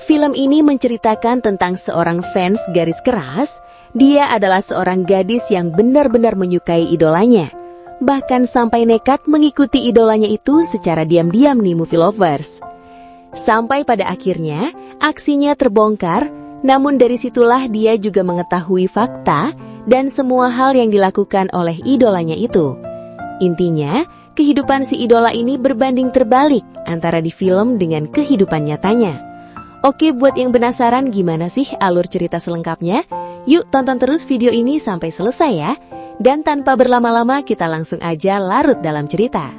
Film ini menceritakan tentang seorang fans garis keras. Dia adalah seorang gadis yang benar-benar menyukai idolanya. Bahkan sampai nekat mengikuti idolanya itu secara diam-diam nih movie lovers. Sampai pada akhirnya, aksinya terbongkar, namun dari situlah dia juga mengetahui fakta dan semua hal yang dilakukan oleh idolanya itu. Intinya, kehidupan si idola ini berbanding terbalik antara di film dengan kehidupan nyatanya. Oke, buat yang penasaran gimana sih alur cerita selengkapnya? Yuk tonton terus video ini sampai selesai ya. Dan tanpa berlama-lama kita langsung aja larut dalam cerita.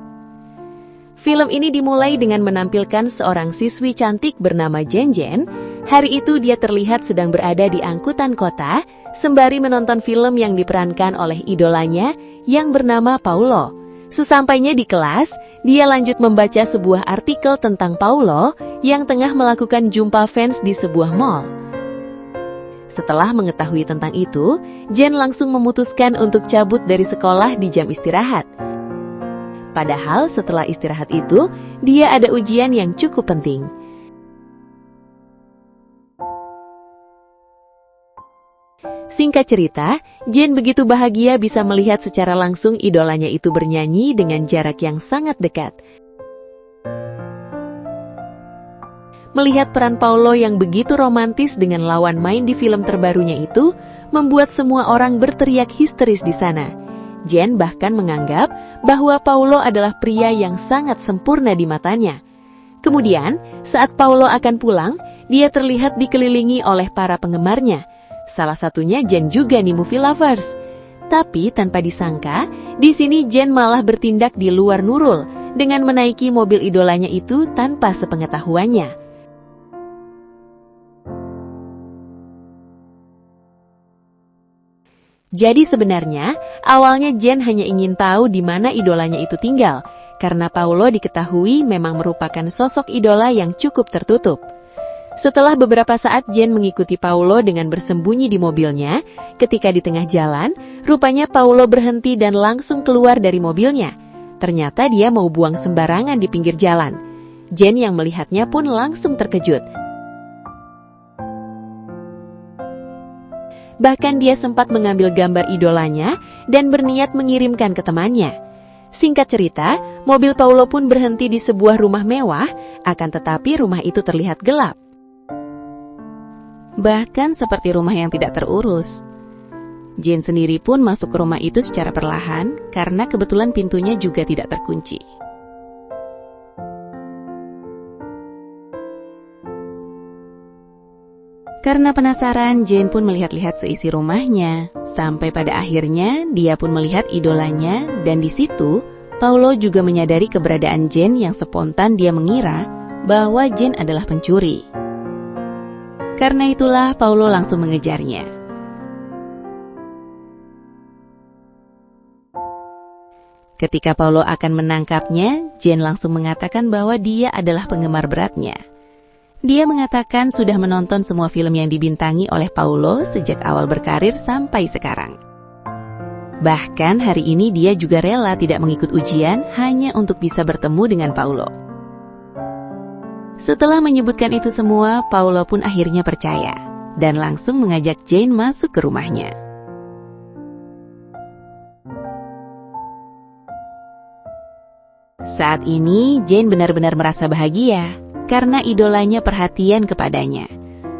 Film ini dimulai dengan menampilkan seorang siswi cantik bernama Jen Jen. Hari itu dia terlihat sedang berada di angkutan kota, sembari menonton film yang diperankan oleh idolanya yang bernama Paulo. Sesampainya di kelas, dia lanjut membaca sebuah artikel tentang Paulo yang tengah melakukan jumpa fans di sebuah mall. Setelah mengetahui tentang itu, Jen langsung memutuskan untuk cabut dari sekolah di jam istirahat. Padahal setelah istirahat itu, dia ada ujian yang cukup penting. Singkat cerita, Jen begitu bahagia bisa melihat secara langsung idolanya itu bernyanyi dengan jarak yang sangat dekat. Melihat peran Paulo yang begitu romantis dengan lawan main di film terbarunya itu, membuat semua orang berteriak histeris di sana. Jen bahkan menganggap bahwa Paulo adalah pria yang sangat sempurna di matanya. Kemudian, saat Paulo akan pulang, dia terlihat dikelilingi oleh para penggemarnya. Salah satunya Jen juga nih movie lovers. Tapi tanpa disangka, di sini Jen malah bertindak di luar nurul dengan menaiki mobil idolanya itu tanpa sepengetahuannya. Jadi sebenarnya, awalnya Jen hanya ingin tahu di mana idolanya itu tinggal, karena Paulo diketahui memang merupakan sosok idola yang cukup tertutup. Setelah beberapa saat Jen mengikuti Paulo dengan bersembunyi di mobilnya, ketika di tengah jalan, rupanya Paulo berhenti dan langsung keluar dari mobilnya. Ternyata dia mau buang sembarangan di pinggir jalan. Jen yang melihatnya pun langsung terkejut. Bahkan dia sempat mengambil gambar idolanya dan berniat mengirimkan ke temannya. Singkat cerita, mobil Paulo pun berhenti di sebuah rumah mewah, akan tetapi rumah itu terlihat gelap. Bahkan seperti rumah yang tidak terurus. Jen sendiri pun masuk ke rumah itu secara perlahan karena kebetulan pintunya juga tidak terkunci. Karena penasaran, Jen pun melihat-lihat seisi rumahnya. Sampai pada akhirnya dia pun melihat idolanya dan di situ Paulo juga menyadari keberadaan Jen yang spontan dia mengira bahwa Jen adalah pencuri. Karena itulah Paulo langsung mengejarnya. Ketika Paulo akan menangkapnya, Jen langsung mengatakan bahwa dia adalah penggemar beratnya. Dia mengatakan sudah menonton semua film yang dibintangi oleh Paulo sejak awal berkarir sampai sekarang. Bahkan hari ini dia juga rela tidak mengikut ujian hanya untuk bisa bertemu dengan Paulo. Setelah menyebutkan itu semua, Paulo pun akhirnya percaya dan langsung mengajak Jen masuk ke rumahnya. Saat ini, Jen benar-benar merasa bahagia karena idolanya perhatian kepadanya,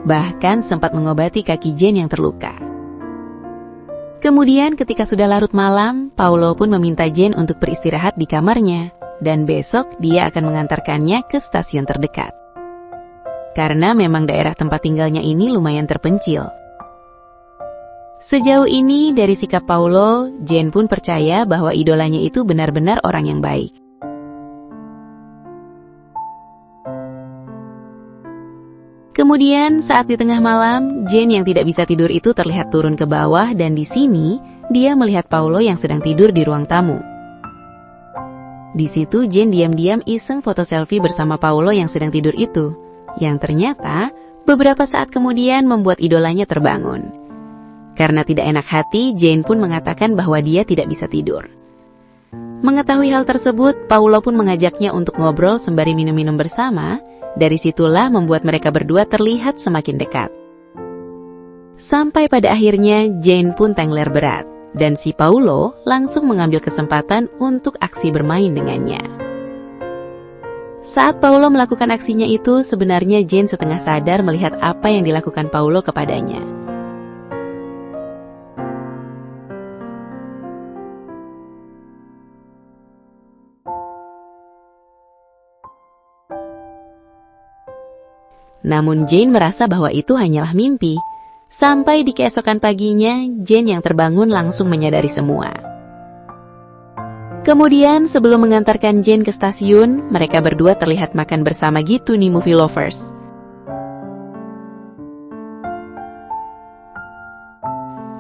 bahkan sempat mengobati kaki Jen yang terluka. Kemudian ketika sudah larut malam, Paulo pun meminta Jen untuk beristirahat di kamarnya, dan besok dia akan mengantarkannya ke stasiun terdekat. Karena memang daerah tempat tinggalnya ini lumayan terpencil. Sejauh ini dari sikap Paulo, Jen pun percaya bahwa idolanya itu benar-benar orang yang baik. Kemudian saat di tengah malam, Jen yang tidak bisa tidur itu terlihat turun ke bawah dan di sini dia melihat Paulo yang sedang tidur di ruang tamu. Di situ Jen diam-diam iseng foto selfie bersama Paulo yang sedang tidur itu, yang ternyata beberapa saat kemudian membuat idolanya terbangun. Karena tidak enak hati, Jen pun mengatakan bahwa dia tidak bisa tidur. Mengetahui hal tersebut, Paulo pun mengajaknya untuk ngobrol sembari minum-minum bersama, Dari situlah membuat mereka berdua terlihat semakin dekat. Sampai pada akhirnya Jane pun tengler berat, dan si Paulo langsung mengambil kesempatan untuk aksi bermain dengannya. Saat Paulo melakukan aksinya itu, sebenarnya Jane setengah sadar melihat apa yang dilakukan Paulo kepadanya. Namun Jane merasa bahwa itu hanyalah mimpi. Sampai di keesokan paginya, Jane yang terbangun langsung menyadari semua. Kemudian sebelum mengantarkan Jane ke stasiun, mereka berdua terlihat makan bersama gitu nih movie lovers.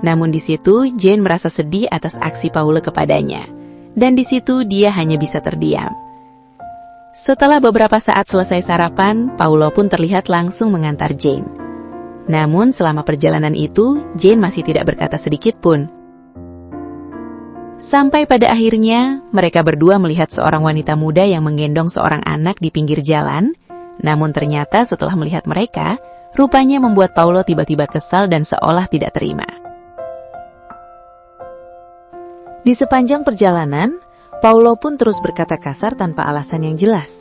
Namun di situ Jane merasa sedih atas aksi Paulo kepadanya. Dan di situ dia hanya bisa terdiam. Setelah beberapa saat selesai sarapan, Paulo pun terlihat langsung mengantar Jane. Namun selama perjalanan itu, Jane masih tidak berkata sedikit pun. Sampai pada akhirnya, mereka berdua melihat seorang wanita muda yang menggendong seorang anak di pinggir jalan. Namun ternyata setelah melihat mereka, rupanya membuat Paulo tiba-tiba kesal dan seolah tidak terima. Di sepanjang perjalanan, Paulo pun terus berkata kasar tanpa alasan yang jelas.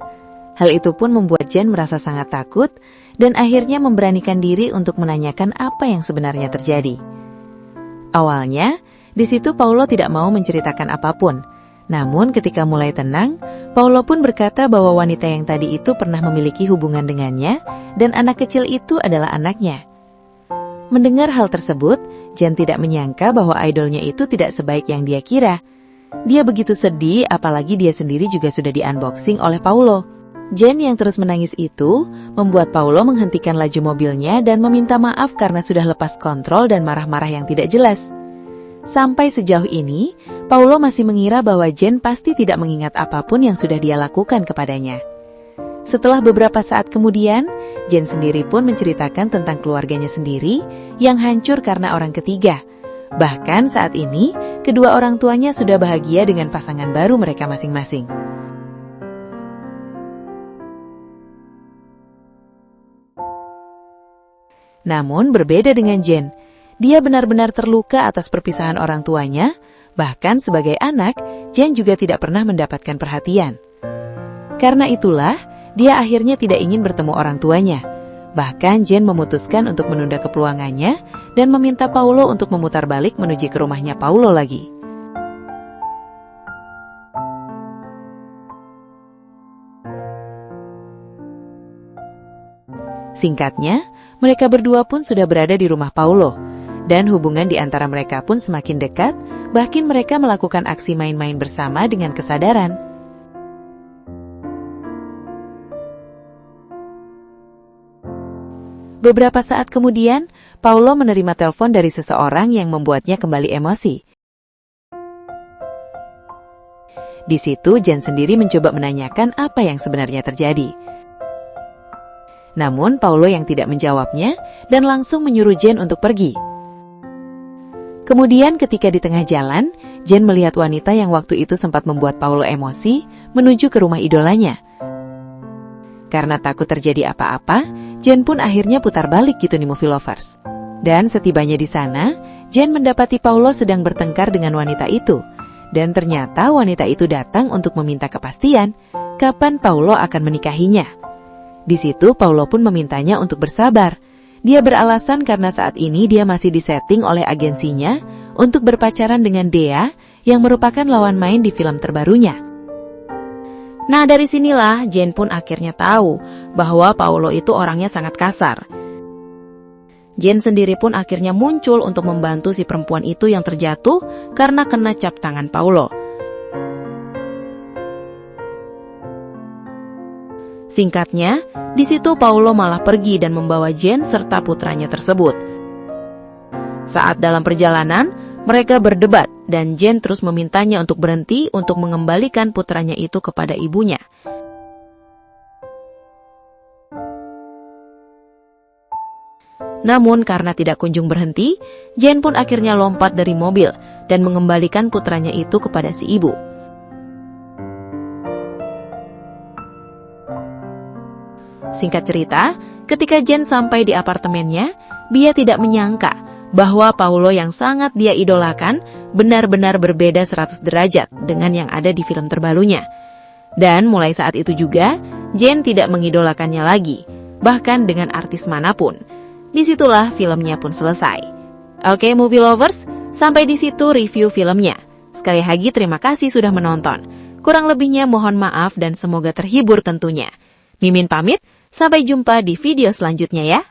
Hal itu pun membuat Jane merasa sangat takut dan akhirnya memberanikan diri untuk menanyakan apa yang sebenarnya terjadi. Awalnya, di situ Paulo tidak mau menceritakan apapun. Namun ketika mulai tenang, Paulo pun berkata bahwa wanita yang tadi itu pernah memiliki hubungan dengannya dan anak kecil itu adalah anaknya. Mendengar hal tersebut, Jane tidak menyangka bahwa idolnya itu tidak sebaik yang dia kira. Dia begitu sedih, apalagi dia sendiri juga sudah di-unboxing oleh Paulo. Jane yang terus menangis itu membuat Paulo menghentikan laju mobilnya dan meminta maaf karena sudah lepas kontrol dan marah-marah yang tidak jelas. Sampai sejauh ini, Paulo masih mengira bahwa Jane pasti tidak mengingat apapun yang sudah dia lakukan kepadanya. Setelah beberapa saat kemudian, Jane sendiri pun menceritakan tentang keluarganya sendiri yang hancur karena orang ketiga. Bahkan saat ini, kedua orang tuanya sudah bahagia dengan pasangan baru mereka masing-masing. Namun berbeda dengan Jane, dia benar-benar terluka atas perpisahan orang tuanya, bahkan sebagai anak, Jane juga tidak pernah mendapatkan perhatian. Karena itulah, dia akhirnya tidak ingin bertemu orang tuanya. Bahkan Jane memutuskan untuk menunda kepulangannya dan meminta Paulo untuk memutar balik menuju ke rumahnya Paulo lagi. Singkatnya, mereka berdua pun sudah berada di rumah Paulo, dan hubungan di antara mereka pun semakin dekat, bahkan mereka melakukan aksi main-main bersama dengan kesadaran. Beberapa saat kemudian, Paulo menerima telepon dari seseorang yang membuatnya kembali emosi. Di situ, Jane sendiri mencoba menanyakan apa yang sebenarnya terjadi. Namun Paulo yang tidak menjawabnya dan langsung menyuruh Jane untuk pergi. Kemudian ketika di tengah jalan, Jane melihat wanita yang waktu itu sempat membuat Paulo emosi menuju ke rumah idolanya. Karena takut terjadi apa-apa, Jane pun akhirnya putar balik gitu nih movie lovers. Dan setibanya di sana, Jane mendapati Paulo sedang bertengkar dengan wanita itu. Dan ternyata wanita itu datang untuk meminta kepastian kapan Paulo akan menikahinya. Di situ Paulo pun memintanya untuk bersabar. Dia beralasan karena saat ini dia masih disetting oleh agensinya untuk berpacaran dengan Dea yang merupakan lawan main di film terbarunya. Nah dari sinilah Jane pun akhirnya tahu bahwa Paulo itu orangnya sangat kasar. Jane sendiri pun akhirnya muncul untuk membantu si perempuan itu yang terjatuh karena kena cap tangan Paulo. Singkatnya, di situ Paulo malah pergi dan membawa Jane serta putranya tersebut. Saat dalam perjalanan, mereka berdebat dan Jane terus memintanya untuk berhenti untuk mengembalikan putranya itu kepada ibunya. Namun karena tidak kunjung berhenti, Jane pun akhirnya lompat dari mobil dan mengembalikan putranya itu kepada si ibu. Singkat cerita, ketika Jen sampai di apartemennya, dia tidak menyangka bahwa Paulo yang sangat dia idolakan benar-benar berbeda 100 derajat dengan yang ada di film terbarunya. Dan mulai saat itu juga, Jen tidak mengidolakannya lagi, bahkan dengan artis manapun. Disitulah filmnya pun selesai. Oke, movie lovers, sampai di situ review filmnya. Sekali lagi terima kasih sudah menonton. Kurang lebihnya mohon maaf dan semoga terhibur tentunya. Mimin pamit, sampai jumpa di video selanjutnya ya.